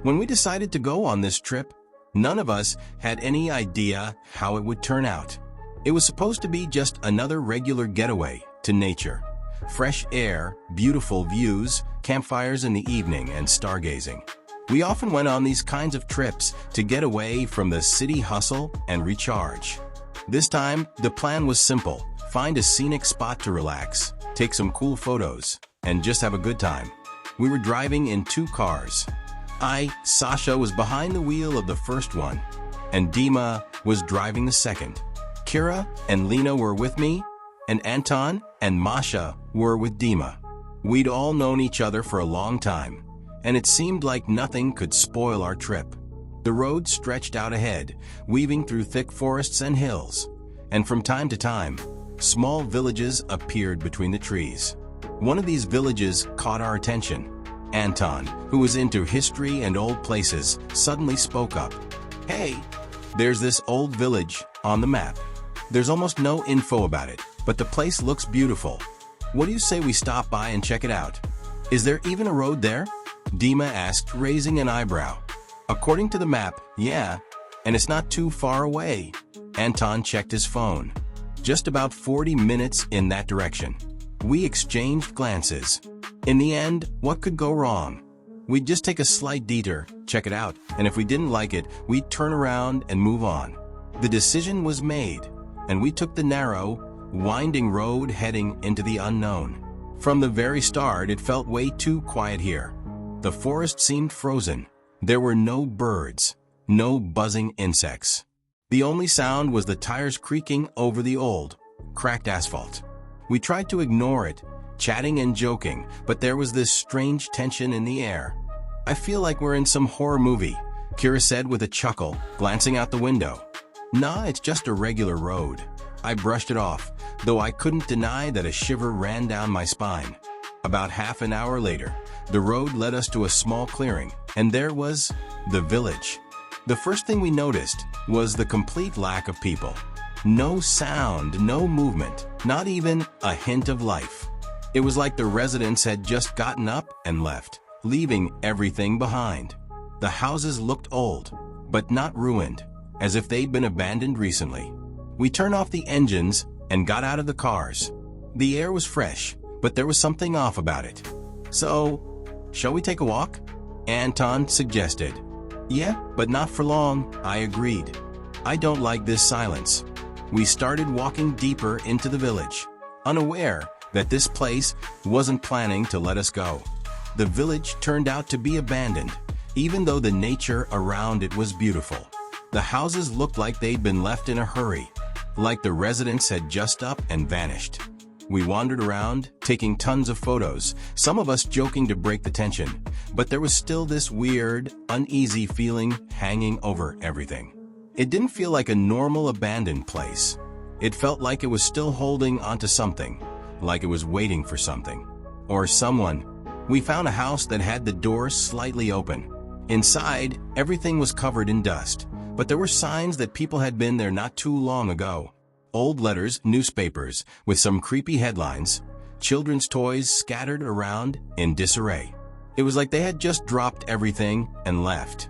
When we decided to go on this trip, none of us had any idea how it would turn out. It was supposed to be just another regular getaway to nature. Fresh air, beautiful views, campfires in the evening, and stargazing. We often went on these kinds of trips to get away from the city hustle and recharge. This time, the plan was simple. Find a scenic spot to relax, take some cool photos, and just have a good time. We were driving in 2 cars. Sasha, was behind the wheel of the first one, and Dima was driving the second. Kira and Lena were with me, and Anton and Masha were with Dima. We'd all known each other for a long time, and it seemed like nothing could spoil our trip. The road stretched out ahead, weaving through thick forests and hills, and from time to time, small villages appeared between the trees. One of these villages caught our attention. Anton, who was into history and old places, suddenly spoke up. "Hey, there's this old village on the map. There's almost no info about it, but the place looks beautiful. What do you say we stop by and check it out? Is there even a road there?" Dima asked, raising an eyebrow. "According to the map, yeah, and it's not too far away." Anton checked his phone. Just about 40 minutes in that direction. We exchanged glances. In the end, what could go wrong? We'd just take a slight detour, check it out, and if we didn't like it, we'd turn around and move on. The decision was made, and we took the narrow, winding road heading into the unknown. From the very start, it felt way too quiet here. The forest seemed frozen. There were no birds, no buzzing insects. The only sound was the tires creaking over the old, cracked asphalt. We tried to ignore it, chatting and joking, but there was this strange tension in the air. "I feel like we're in some horror movie," Kira said with a chuckle, glancing out the window. "Nah, it's just a regular road." I brushed it off, though I couldn't deny that a shiver ran down my spine. About half an hour later, the road led us to a small clearing, and there was the village. The first thing we noticed was the complete lack of people. No sound, no movement, not even a hint of life. It was like the residents had just gotten up and left, leaving everything behind. The houses looked old, but not ruined, as if they'd been abandoned recently. We turned off the engines and got out of the cars. The air was fresh, but there was something off about it. "So, shall we take a walk?" Anton suggested. "Yeah, but not for long," I agreed. "I don't like this silence." We started walking deeper into the village, unaware that this place wasn't planning to let us go. The village turned out to be abandoned, even though the nature around it was beautiful. The houses looked like they'd been left in a hurry, like the residents had just up and vanished. We wandered around, taking tons of photos, some of us joking to break the tension, but there was still this weird, uneasy feeling hanging over everything. It didn't feel like a normal abandoned place. It felt like it was still holding onto something, like it was waiting for something. Or someone. We found a house that had the door slightly open. Inside, everything was covered in dust, but there were signs that people had been there not too long ago. Old letters, newspapers, with some creepy headlines, children's toys scattered around in disarray. It was like they had just dropped everything and left.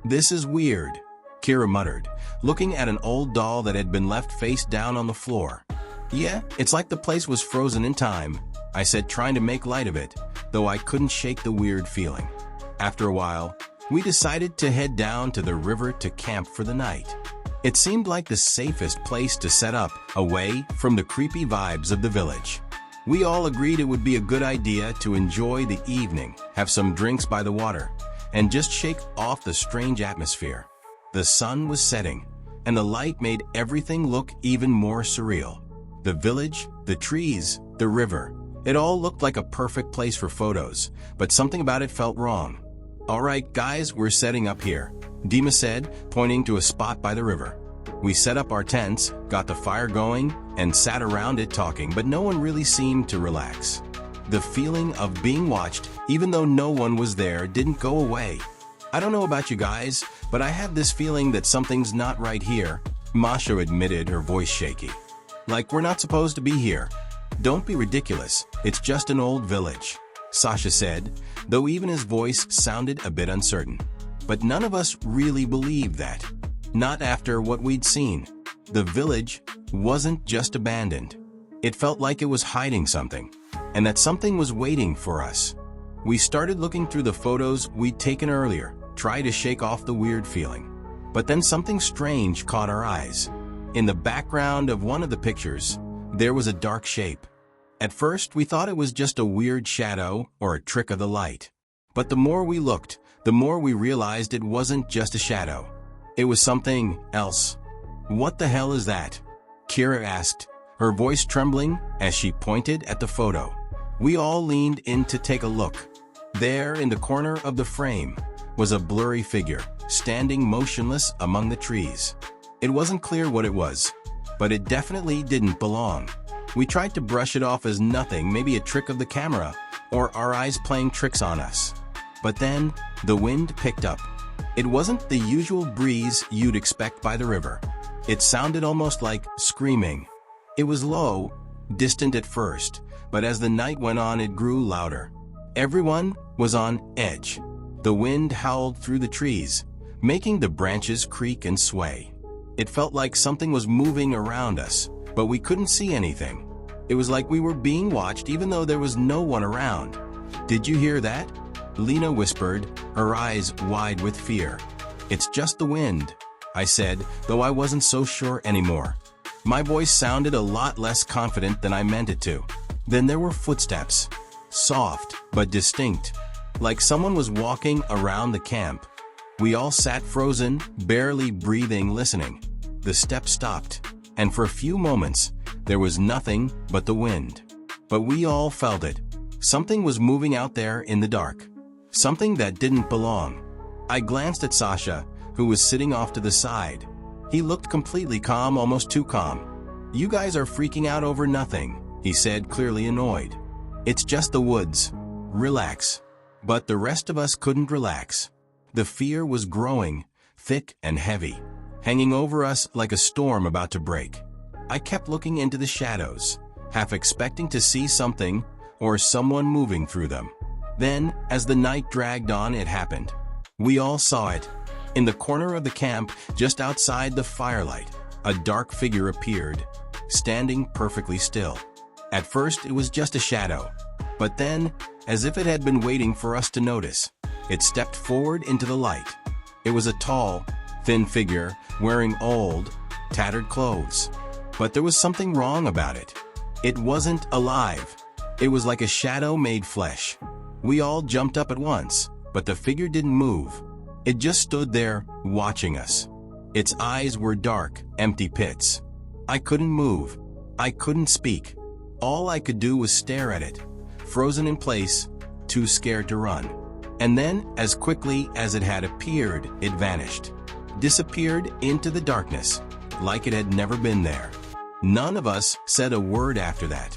"This is weird," Kira muttered, looking at an old doll that had been left face down on the floor. "Yeah, it's like the place was frozen in time," I said, trying to make light of it, though I couldn't shake the weird feeling. After a while, we decided to head down to the river to camp for the night. It seemed like the safest place to set up, away from the creepy vibes of the village. We all agreed it would be a good idea to enjoy the evening, have some drinks by the water, and just shake off the strange atmosphere. The sun was setting, and the light made everything look even more surreal. The village, the trees, the river, it all looked like a perfect place for photos, but something about it felt wrong. "All right, guys, we're setting up here," Dima said, pointing to a spot by the river. We set up our tents, got the fire going, and sat around it talking, but no one really seemed to relax. The feeling of being watched, even though no one was there, didn't go away. "I don't know about you guys, but I have this feeling that something's not right here," Masha admitted, her voice shaky. "Like we're not supposed to be here." "Don't be ridiculous, it's just an old village," Sasha said, though even his voice sounded a bit uncertain. But none of us really believed that. Not after what we'd seen. The village wasn't just abandoned. It felt like it was hiding something, and that something was waiting for us. We started looking through the photos we'd taken earlier, trying to shake off the weird feeling. But then something strange caught our eyes. In the background of one of the pictures, there was a dark shape. At first, we thought it was just a weird shadow or a trick of the light. But the more we looked, the more we realized it wasn't just a shadow. It was something else. "What the hell is that?" Kira asked, her voice trembling as she pointed at the photo. We all leaned in to take a look. There, in the corner of the frame, was a blurry figure, standing motionless among the trees. It wasn't clear what it was, but it definitely didn't belong. We tried to brush it off as nothing, maybe a trick of the camera, or our eyes playing tricks on us. But then, the wind picked up. It wasn't the usual breeze you'd expect by the river. It sounded almost like screaming. It was low, distant at first, but as the night went on it grew louder. Everyone was on edge. The wind howled through the trees, making the branches creak and sway. It felt like something was moving around us, but we couldn't see anything. It was like we were being watched even though there was no one around. "Did you hear that?" Lena whispered, her eyes wide with fear. "It's just the wind," I said, though I wasn't so sure anymore. My voice sounded a lot less confident than I meant it to. Then there were footsteps, soft but distinct, like someone was walking around the camp. We all sat frozen, barely breathing, listening. The steps stopped, and for a few moments, there was nothing but the wind. But we all felt it. Something was moving out there in the dark. Something that didn't belong. I glanced at Sasha, who was sitting off to the side. He looked completely calm, almost too calm. "You guys are freaking out over nothing," he said, clearly annoyed. "It's just the woods. Relax." But the rest of us couldn't relax. The fear was growing, thick and heavy, hanging over us like a storm about to break. I kept looking into the shadows, half expecting to see something or someone moving through them. Then, as the night dragged on, it happened. We all saw it. In the corner of the camp, just outside the firelight, a dark figure appeared, standing perfectly still. At first, it was just a shadow. But then, as if it had been waiting for us to notice, it stepped forward into the light. It was a tall, thin figure, wearing old, tattered clothes. But there was something wrong about it. It wasn't alive. It was like a shadow made flesh. We all jumped up at once, but the figure didn't move. It just stood there, watching us. Its eyes were dark, empty pits. I couldn't move. I couldn't speak. All I could do was stare at it, frozen in place, too scared to run. And then, as quickly as it had appeared, it vanished. Disappeared into the darkness, like it had never been there. None of us said a word after that.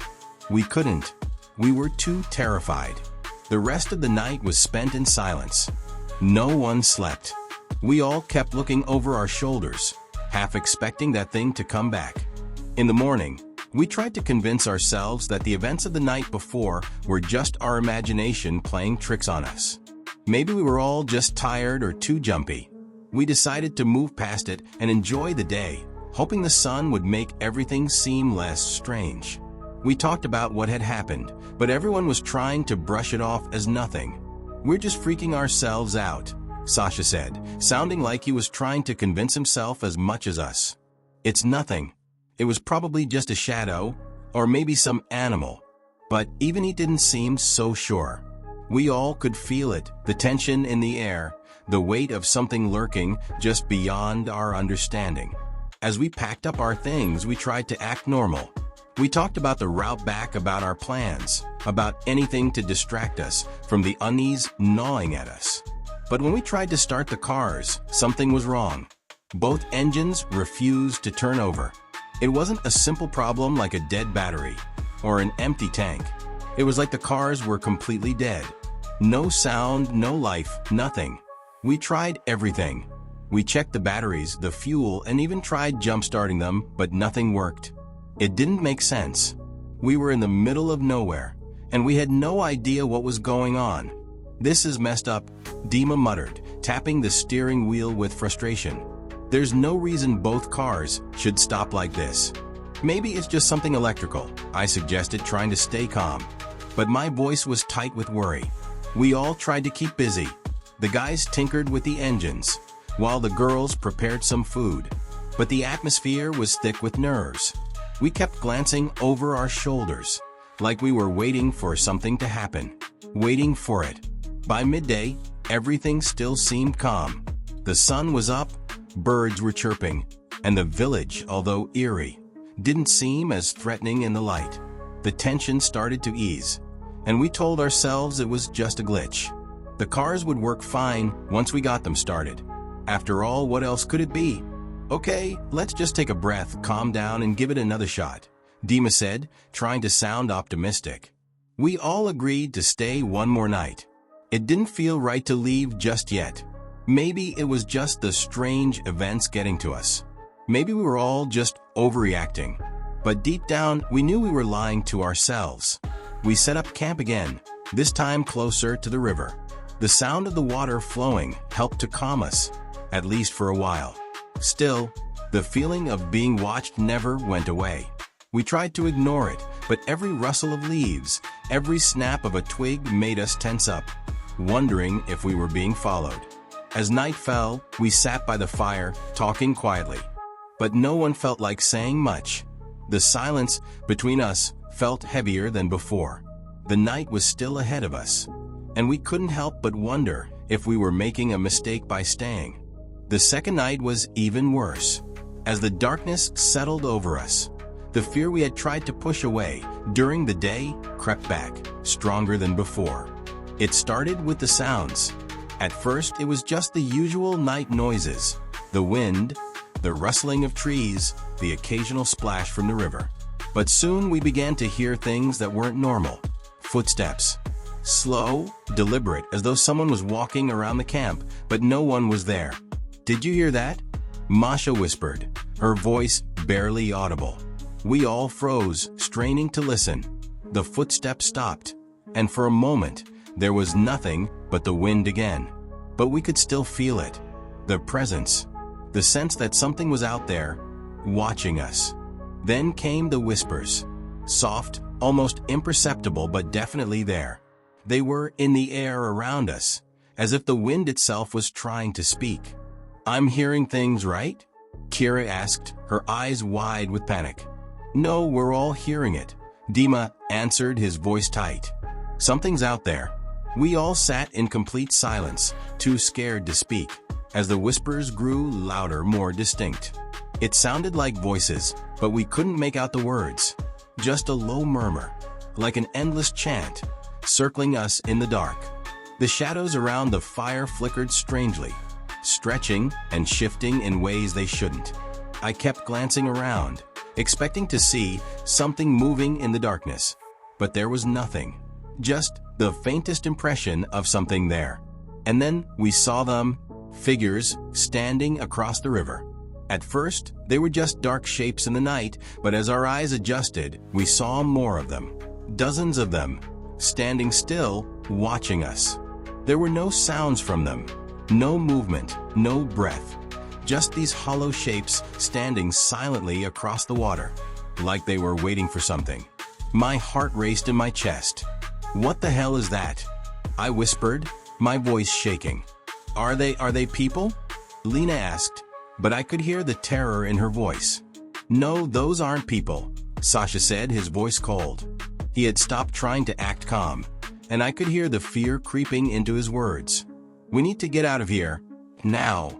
We couldn't. We were too terrified. The rest of the night was spent in silence. No one slept. We all kept looking over our shoulders, half expecting that thing to come back. In the morning, we tried to convince ourselves that the events of the night before were just our imagination playing tricks on us. Maybe we were all just tired or too jumpy. We decided to move past it and enjoy the day, hoping the sun would make everything seem less strange. We talked about what had happened, but everyone was trying to brush it off as nothing. "We're just freaking ourselves out," Sasha said, sounding like he was trying to convince himself as much as us. "It's nothing. It was probably just a shadow, or maybe some animal." But even he didn't seem so sure. We all could feel it, the tension in the air, the weight of something lurking just beyond our understanding. As we packed up our things, we tried to act normal. We talked about the route back, about our plans, about anything to distract us from the unease gnawing at us. But when we tried to start the cars, something was wrong. Both engines refused to turn over. It wasn't a simple problem like a dead battery or an empty tank. It was like the cars were completely dead. No sound, no life, nothing. We tried everything. We checked the batteries, the fuel, and even tried jump-starting them, but nothing worked. It didn't make sense. We were in the middle of nowhere, and we had no idea what was going on. "This is messed up," Dima muttered, tapping the steering wheel with frustration. There's no reason both cars should stop like this. Maybe it's just something electrical, I suggested, trying to stay calm. But my voice was tight with worry. We all tried to keep busy. The guys tinkered with the engines, while the girls prepared some food. But the atmosphere was thick with nerves. We kept glancing over our shoulders, like we were waiting for something to happen. Waiting for it. By midday, everything still seemed calm. The sun was up, birds were chirping, and the village, although eerie, didn't seem as threatening in the light. The tension started to ease, and we told ourselves it was just a glitch. The cars would work fine once we got them started. After all, what else could it be? Okay, let's just take a breath, calm down, and give it another shot, Dima said, trying to sound optimistic. We all agreed to stay one more night. It didn't feel right to leave just yet. Maybe it was just the strange events getting to us. Maybe we were all just overreacting. But deep down, we knew we were lying to ourselves. We set up camp again, this time closer to the river. The sound of the water flowing helped to calm us, at least for a while. Still, the feeling of being watched never went away. We tried to ignore it, but every rustle of leaves, every snap of a twig made us tense up, wondering if we were being followed. As night fell, we sat by the fire, talking quietly. But no one felt like saying much. The silence between us felt heavier than before. The night was still ahead of us, and we couldn't help but wonder if we were making a mistake by staying. The second night was even worse. As the darkness settled over us, the fear we had tried to push away during the day crept back, stronger than before. It started with the sounds. At first, it was just the usual night noises, the wind, the rustling of trees, the occasional splash from the river. But soon we began to hear things that weren't normal. Footsteps. Slow, deliberate, as though someone was walking around the camp, but no one was there. "Did you hear that?" Masha whispered, her voice barely audible. We all froze, straining to listen. The footsteps stopped, and for a moment, there was nothing but the wind again. But we could still feel it. The presence. The sense that something was out there, watching us. Then came the whispers. Soft, almost imperceptible, but definitely there. They were in the air around us, as if the wind itself was trying to speak. "I'm hearing things, right?" Kira asked, her eyes wide with panic. "No, we're all hearing it," Dima answered, his voice tight. "Something's out there." We all sat in complete silence, too scared to speak, as the whispers grew louder, more distinct. It sounded like voices, but we couldn't make out the words. Just a low murmur, like an endless chant, circling us in the dark. The shadows around the fire flickered strangely, stretching and shifting in ways they shouldn't. I kept glancing around, expecting to see something moving in the darkness, but there was nothing. Just the faintest impression of something there. And then we saw them, figures standing across the river. At first, they were just dark shapes in the night, but as our eyes adjusted, we saw more of them. Dozens of them, standing still, watching us. There were no sounds from them, no movement, no breath. Just these hollow shapes standing silently across the water, like they were waiting for something. My heart raced in my chest. "What the hell is that?" I whispered, my voice shaking. Are they people?" Lena asked, but I could hear the terror in her voice. "No, those aren't people," Sasha said, his voice cold. He had stopped trying to act calm, and I could hear the fear creeping into his words. "We need to get out of here, now."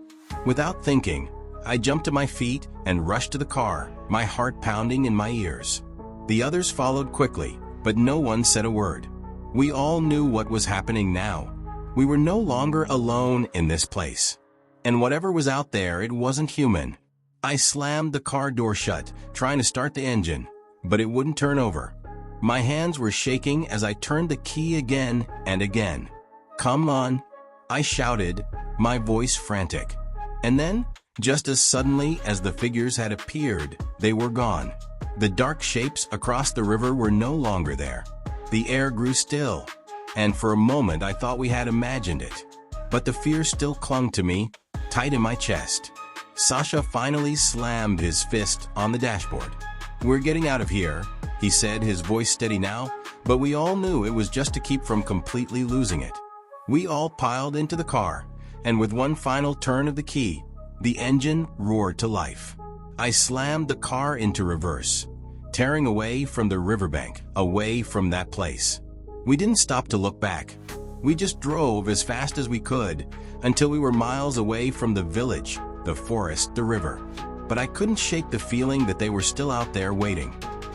Without thinking, I jumped to my feet and rushed to the car, my heart pounding in my ears. The others followed quickly, but no one said a word. We all knew what was happening now. We were no longer alone in this place. And whatever was out there, it wasn't human. I slammed the car door shut, trying to start the engine, but it wouldn't turn over. My hands were shaking as I turned the key again and again. "Come on," I shouted, my voice frantic. And then, just as suddenly as the figures had appeared, they were gone. The dark shapes across the river were no longer there. The air grew still, and for a moment I thought we had imagined it. but the fear still clung to me, tight in my chest. Sasha finally slammed his fist on the dashboard. "We're getting out of here," he said, his voice steady now, but we all knew it was just to keep from completely losing it. We all piled into the car, and with one final turn of the key, the engine roared to life. I slammed the car into reverse, tearing away from the riverbank, away from that place. We didn't stop to look back. We just drove as fast as we could until we were miles away from the village, the forest, the river. But I couldn't shake the feeling that they were still out there waiting,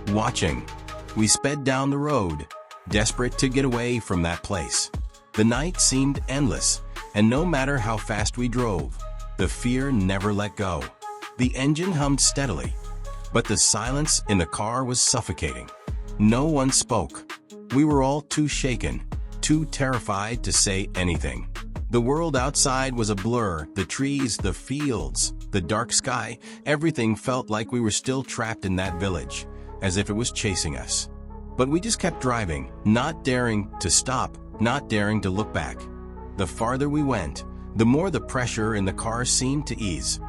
watching. We sped down the road, desperate to get away from that place. The night seemed endless, and no matter how fast we drove, the fear never let go. The engine hummed steadily, but the silence in the car was suffocating. No one spoke. We were all too shaken, too terrified to say anything. The world outside was a blur, the trees, the fields, the dark sky, everything felt like we were still trapped in that village, as if it was chasing us. But we just kept driving, not daring to stop, not daring to look back. The farther we went, the more the pressure in the car seemed to ease,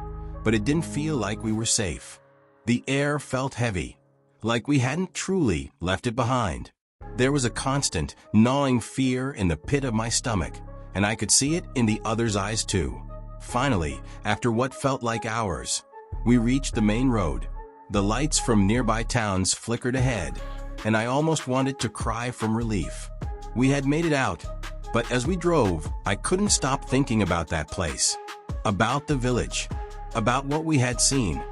but it didn't feel like we were safe. The air felt heavy, like we hadn't truly left it behind. There was a constant, gnawing fear in the pit of my stomach, and I could see it in the other's eyes too. Finally, after what felt like hours, we reached the main road. The lights from nearby towns flickered ahead, and I almost wanted to cry from relief. We had made it out, but as we drove, I couldn't stop thinking about that place, about the village, about what we had seen,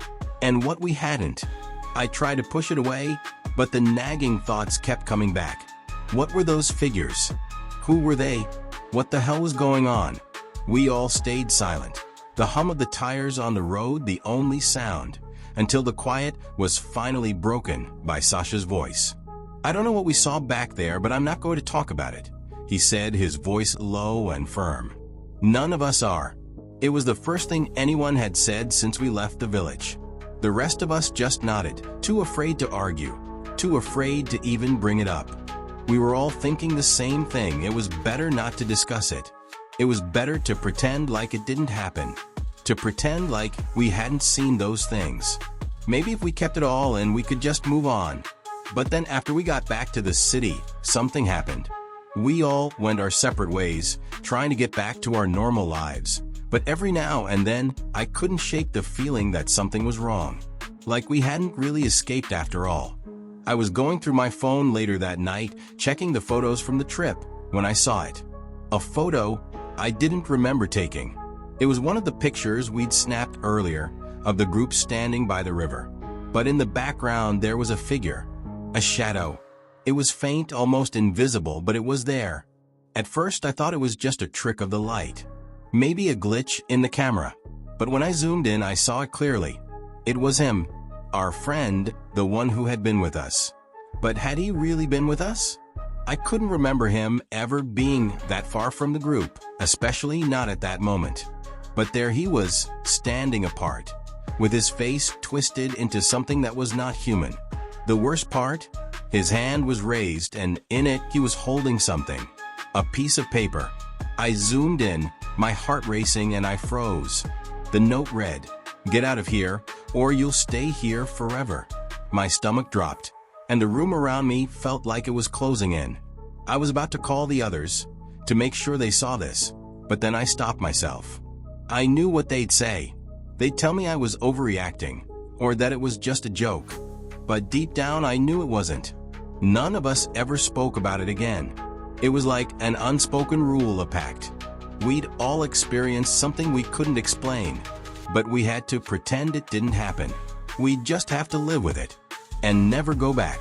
and what we hadn't. I tried to push it away, but the nagging thoughts kept coming back. What were those figures? Who were they? What the hell was going on? We all stayed silent, the hum of the tires on the road the only sound, until the quiet was finally broken by Sasha's voice. "I don't know what we saw back there, but I'm not going to talk about it," he said, his voice low and firm. "None of us are." It was the first thing anyone had said since we left the village. The rest of us just nodded, too afraid to argue, too afraid to even bring it up. We were all thinking the same thing. It was better not to discuss it. It was better to pretend like it didn't happen, to pretend like we hadn't seen those things. Maybe if we kept it all in, we could just move on. But then after we got back to the city, something happened. We all went our separate ways, trying to get back to our normal lives. But every now and then, I couldn't shake the feeling that something was wrong, like we hadn't really escaped after all. I was going through my phone later that night, checking the photos from the trip, when I saw it. A photo I didn't remember taking. It was one of the pictures we'd snapped earlier of the group standing by the river. But in the background there was a figure, a shadow. It was faint, almost invisible, but it was there. At first I thought it was just a trick of the light, maybe a glitch in the camera. But when I zoomed in, I saw it clearly. It was him, our friend, the one who had been with us. But had he really been with us? I couldn't remember him ever being that far from the group, especially not at that moment. But there he was, standing apart, with his face twisted into something that was not human. The worst part? His hand was raised, and in it he was holding something, a piece of paper. I zoomed in, my heart racing, and I froze. The note read, "Get out of here, or you'll stay here forever." My stomach dropped, and the room around me felt like it was closing in. I was about to call the others to make sure they saw this, but then I stopped myself. I knew what they'd say. They'd tell me I was overreacting, or that it was just a joke. But deep down I knew it wasn't. None of us ever spoke about it again. It was like an unspoken rule, a pact. We'd all experienced something we couldn't explain, but we had to pretend it didn't happen. We'd just have to live with it and never go back.